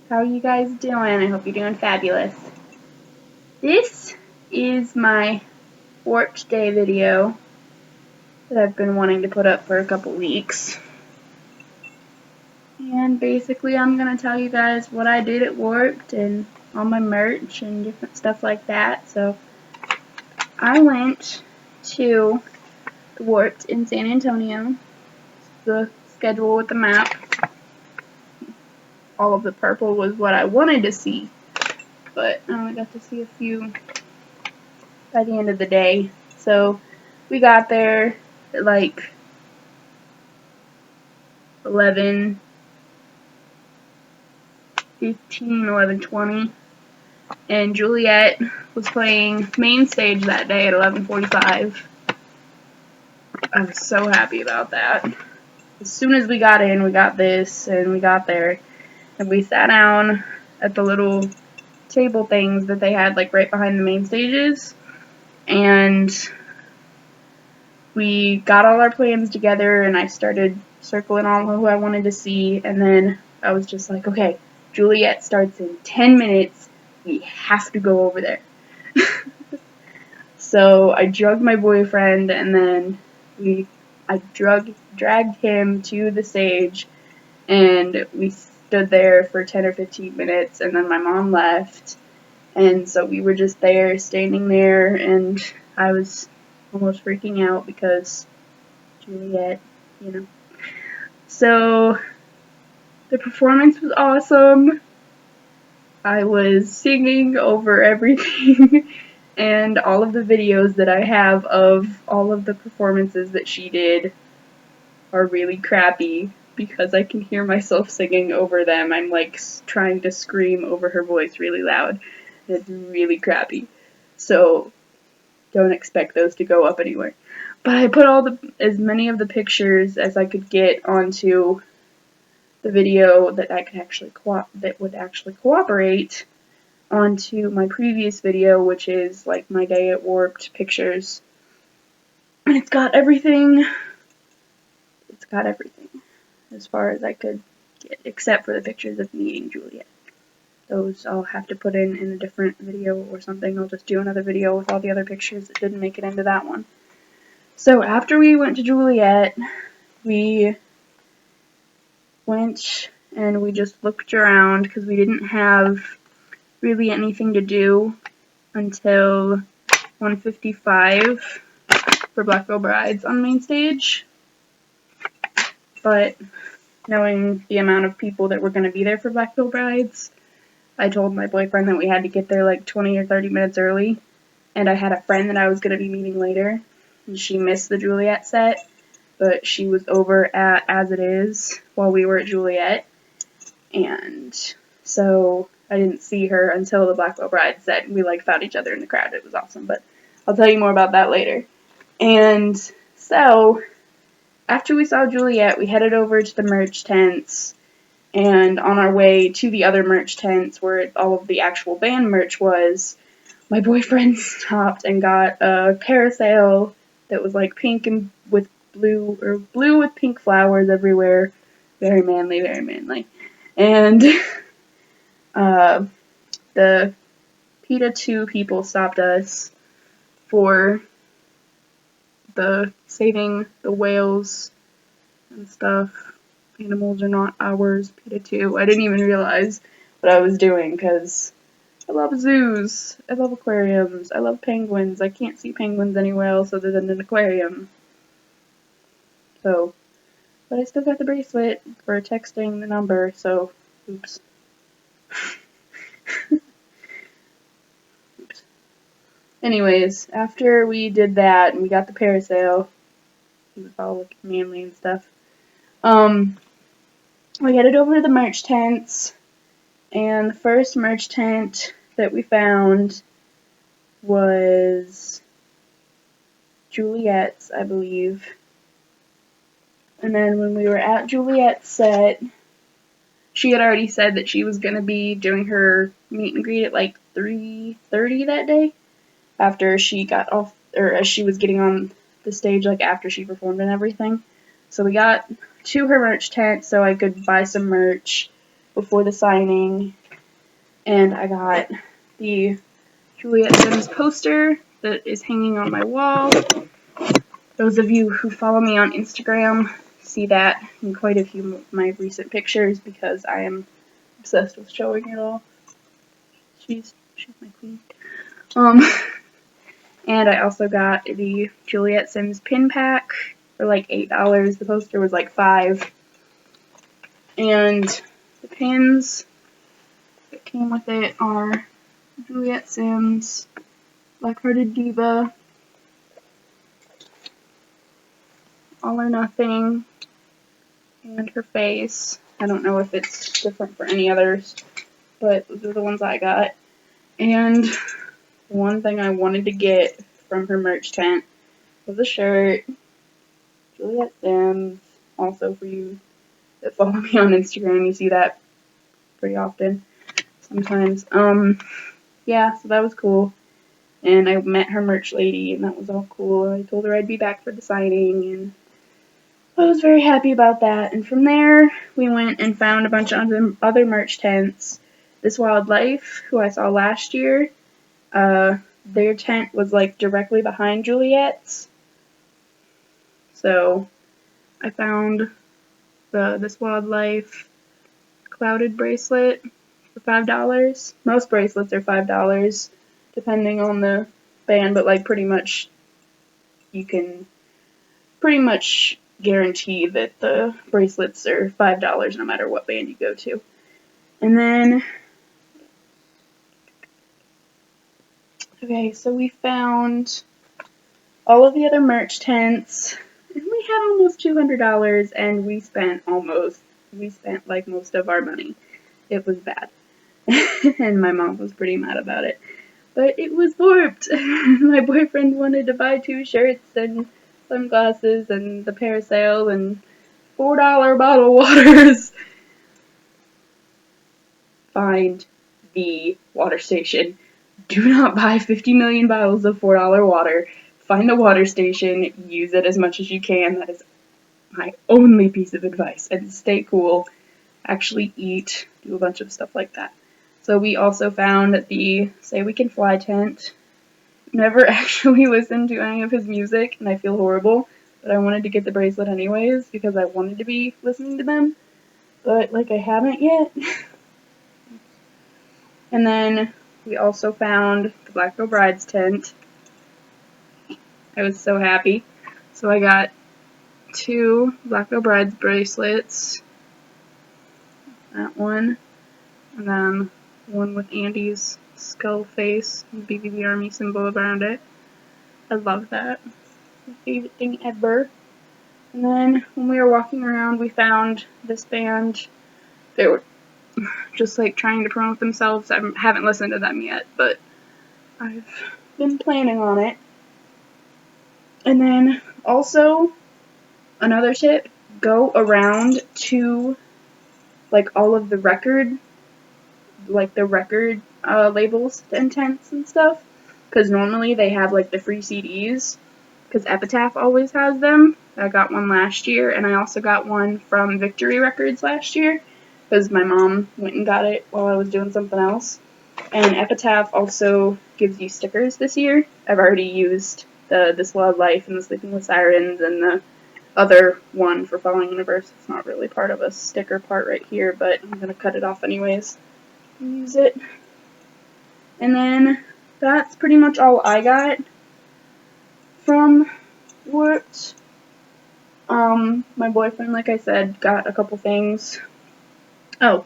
How are you guys doing? I hope you're doing fabulous. This is my Warped Day video that I've been wanting to put up for a couple weeks. And basically I'm going to tell you guys what I did at Warped and all my merch and different stuff like that. So I went to Warped in San Antonio. The schedule with the map. All of the purple was what I wanted to see, but I only got to see a few by the end of the day. So we got there at like 11:15, 11:20, and Juliet was playing main stage that day at 11:45. I was so happy about that. As soon as we got in, we got this, and we got there, and we sat down at the little table things that they had like right behind the main stages, and we got all our plans together, and I started circling all who I wanted to see, and then I was just like, okay, Juliet starts in 10 minutes, we have to go over there. So I drugged my boyfriend, and then I dragged him to the stage, and we stood there for 10 or 15 minutes, and then my mom left, and so we were just there, standing there, and I was almost freaking out because Juliet, you know. So the performance was awesome. I was singing over everything, and all of the videos that I have of all of the performances that she did are really crappy because I can hear myself singing over them. I'm like trying to scream over her voice really loud. It's really crappy. So don't expect those to go up anywhere. But I put as many of the pictures as I could get onto the video that would actually cooperate onto my previous video, which is like my day at Warped pictures. And it's got everything as far as I could get, except for the pictures of me eating Juliet. Those I'll have to put in a different video or something. I'll just do another video with all the other pictures that didn't make it into that one. So after we went to Juliet, we went and we just looked around because we didn't have really anything to do until 1:55 for Black Veil Brides on main stage. But knowing the amount of people that were going to be there for Black Veil Brides, I told my boyfriend that we had to get there like 20 or 30 minutes early, and I had a friend that I was going to be meeting later, and she missed the Juliet set, but she was over at As It Is while we were at Juliet, and so I didn't see her until the Black Veil Bride set. We like found each other in the crowd. It was awesome, but I'll tell you more about that later. And so after we saw Juliet, we headed over to the merch tents, and on our way to the other merch tents where all of the actual band merch was, my boyfriend stopped and got a parasail that was like pink and with blue, or blue with pink flowers everywhere. Very manly, very manly. And the PETA 2 people stopped us for the saving the whales and stuff. Animals are not ours, PETA 2. I didn't even realize what I was doing because I love zoos. I love aquariums. I love penguins. I can't see penguins anywhere else other than an aquarium. So, but I still got the bracelet for texting the number, so, oops. Oops. Anyways, after we did that and we got the parasail, it was all looking manly and stuff, we headed over to the merch tents, and the first merch tent that we found was Juliet's, I believe. And then when we were at Juliet's set, she had already said that she was going to be doing her meet and greet at like 3:30 that day, after she got off, or as she was getting on the stage, like after she performed and everything. So we got to her merch tent so I could buy some merch, before the signing, and I got the Juliet Sims poster that is hanging on my wall. Those of you who follow me on Instagram see that in quite a few of my recent pictures because I am obsessed with showing it all. She's my queen. And I also got the Juliet Sims pin pack for like $8. The poster was like $5. And the pins that came with it are Juliet Sims, Black-Hearted Diva, All or Nothing, and her face. I don't know if it's different for any others, but those are the ones I got. And one thing I wanted to get from her merch tent was a shirt. Juliet Sims. Also, for you that follow me on Instagram, you see that pretty often sometimes. Yeah, so that was cool. And I met her merch lady, and that was all cool. I told her I'd be back for the signing, and I was very happy about that. And from there, we went and found a bunch of other merch tents. This Wildlife, who I saw last year, their tent was like directly behind Juliet's. So I found This Wildlife clouded bracelet for $5. Most bracelets are $5, depending on the band, but like pretty much you can pretty much guarantee that the bracelets are $5 no matter what band you go to. And then, okay, so we found all of the other merch tents, and we had almost $200, and we spent like most of our money. It was bad. And my mom was pretty mad about it. But it was warped. My boyfriend wanted to buy 2 shirts and sunglasses and the parasail and $4 bottled waters. Find the water station. Do not buy 50 million bottles of $4 water. Find a water station. Use it as much as you can. That is my only piece of advice. And stay cool. Actually eat. Do a bunch of stuff like that. So we also found the Say We Can Fly tent. Never actually listened to any of his music, and I feel horrible, but I wanted to get the bracelet anyways because I wanted to be listening to them, but like I haven't yet. And then we also found the Black Girl Brides tent. I was so happy. So I got 2 Black Girl Brides bracelets. That one. And then one with Andy's skull face and BBB Army symbol around it. I love that. My favorite thing ever. And then when we were walking around, we found this band. They were just like trying to promote themselves. I haven't listened to them yet, but I've been planning on it. And then also another tip, go around to like all of the record labels and tents and stuff, because normally they have like the free CDs, because Epitaph always has them. I got one last year, and I also got one from Victory Records last year, because my mom went and got it while I was doing something else. And Epitaph also gives you stickers this year. I've already used the This Wildlife and the Sleeping with Sirens and the other one for Falling Universe. It's not really part of a sticker part right here, but I'm going to cut it off anyways and use it. And then that's pretty much all I got from Warped. My boyfriend, like I said, got a couple things. Oh,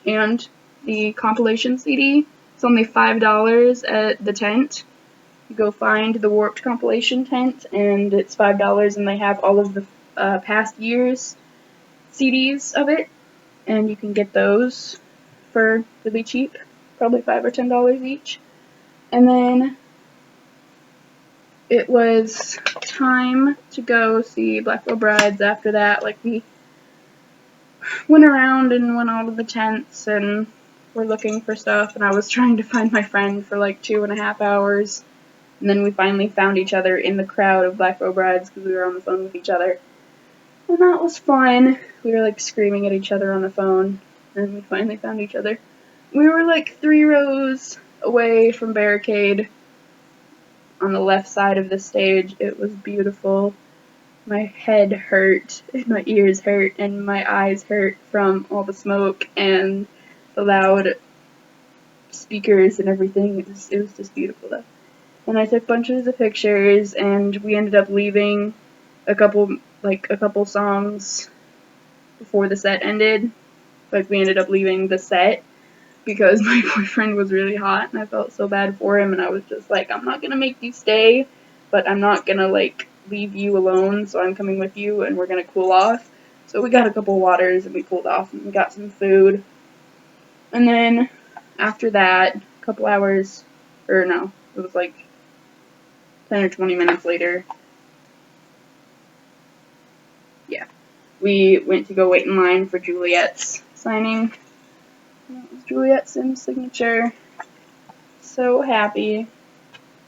and the compilation CD. It's only $5 at the tent. You go find the Warped compilation tent, and it's $5, and they have all of the past years' CDs of it, and you can get those for really cheap, probably $5 or $10 each. And then it was time to go see Black Girl Brides after that. Like, we went around and went out of the tents and were looking for stuff, and I was trying to find my friend for like 2.5 hours. And then we finally found each other in the crowd of Black Girl Brides because we were on the phone with each other. And that was fun. We were like screaming at each other on the phone. and we finally found each other. We were like 3 rows away from barricade on the left side of the stage. It was beautiful. My head hurt, and my ears hurt, and my eyes hurt from all the smoke and the loud speakers and everything. It was just beautiful though. And I took bunches of pictures, and we ended up leaving a couple songs before the set ended. Like, we ended up leaving the set because my boyfriend was really hot, and I felt so bad for him, and I was just like, I'm not gonna make you stay, but I'm not gonna, like, leave you alone, so I'm coming with you, and we're gonna cool off. So we got a couple waters, and we cooled off, and we got some food. And then, after that, a couple hours, or no, it was like 10 or 20 minutes later, yeah, we went to go wait in line for Juliet's signing. That was Juliet Sim's signature. So happy.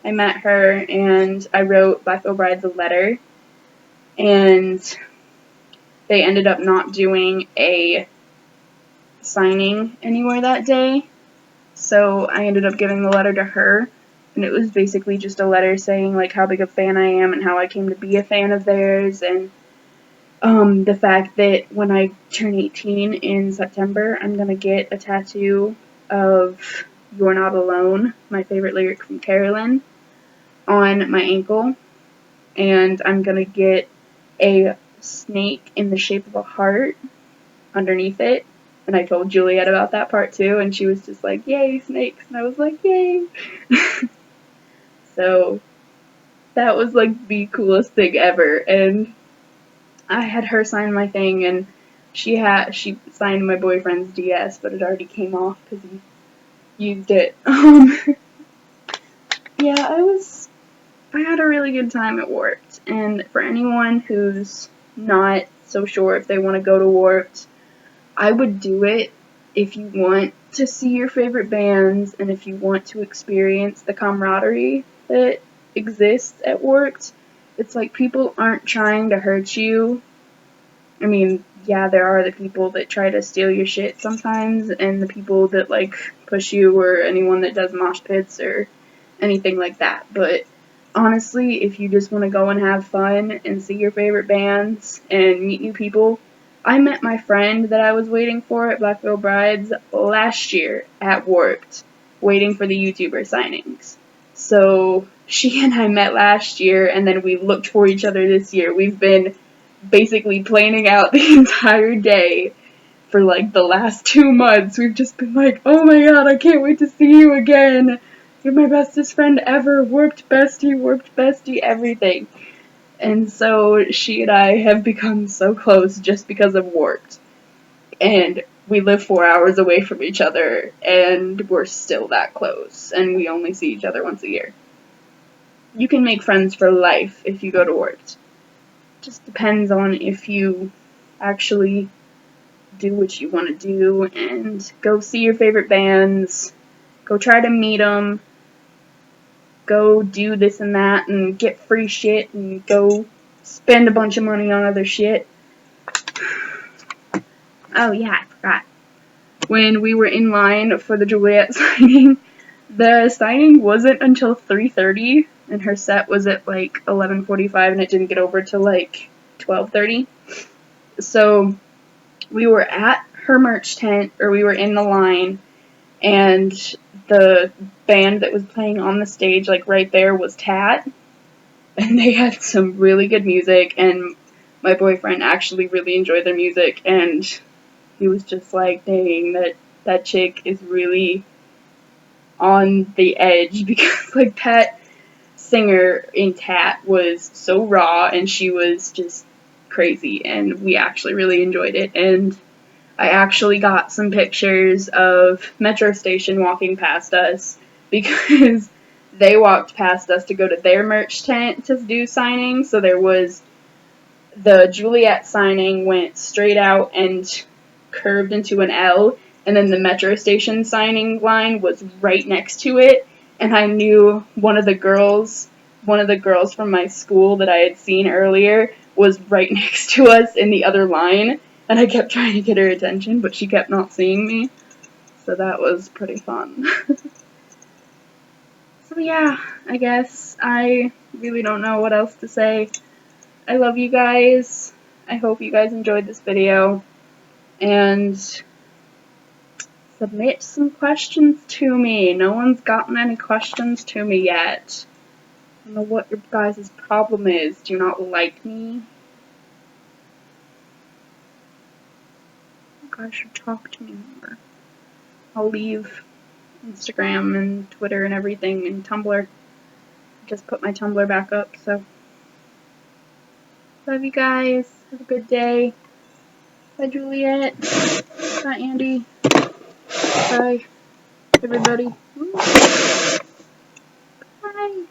I met her, and I wrote Black Veil Brides a letter, and they ended up not doing a signing anywhere that day, so I ended up giving the letter to her, and it was basically just a letter saying, like, how big a fan I am and how I came to be a fan of theirs, and the fact that when I turn 18 in September, I'm gonna get a tattoo of You're Not Alone, my favorite lyric from Carolyn, on my ankle, and I'm gonna get a snake in the shape of a heart underneath it. And I told Juliet about that part too, and she was just like, yay, snakes, and I was like, yay. So that was like the coolest thing ever, and I had her sign my thing, and she signed my boyfriend's DS, but it already came off because he used it. Yeah, I had a really good time at Warped, and for anyone who's not so sure if they want to go to Warped, I would do it if you want to see your favorite bands and if you want to experience the camaraderie that exists at Warped. It's like people aren't trying to hurt you. I mean, yeah, there are the people that try to steal your shit sometimes, and the people that, like, push you, or anyone that does mosh pits or anything like that, but honestly, if you just want to go and have fun and see your favorite bands and meet new people, I met my friend that I was waiting for at Black Veil Brides last year at Warped, waiting for the YouTuber signings. So she and I met last year, and then we looked for each other this year. We've been basically planning out the entire day for like the last 2 months. We've just been like, oh my god, I can't wait to see you again. You're my bestest friend ever. Warped bestie, everything. And so she and I have become so close just because of Warped. And we live 4 hours away from each other, and we're still that close. And we only see each other once a year. You can make friends for life if you go to Warped. Just depends on if you actually do what you want to do and go see your favorite bands, go try to meet them, go do this and that and get free shit and go spend a bunch of money on other shit. Oh yeah, I forgot. When we were in line for the Juliet signing, the signing wasn't until 3:30, and her set was at like 11:45, and it didn't get over till like 12:30. So we were at her merch tent, or we were in the line, and the band that was playing on the stage, like right there, was Tat, and they had some really good music, and my boyfriend actually really enjoyed their music, and he was just like, dang, that chick is really on the edge, because like that singer in Tat was so raw, and she was just crazy, and we actually really enjoyed it. And I actually got some pictures of Metro Station walking past us, because they walked past us to go to their merch tent to do signings. So there was the Juliet signing went straight out and curved into an L, and then the Metro Station signing line was right next to it, and I knew one of the girls from my school that I had seen earlier was right next to us in the other line, and and I kept trying to get her attention, but she kept not seeing me, so that was pretty fun. So yeah, I guess I really don't know what else to say. I love you guys. I hope you guys enjoyed this video, and submit some questions to me. No one's gotten any questions to me yet. I don't know what your guys' problem is. Do you not like me? You guys should talk to me more. I'll leave Instagram and Twitter and everything and Tumblr. Just put my Tumblr back up, so. Love you guys. Have a good day. Bye, Juliet. Bye, Andy. Bye, everybody. Bye.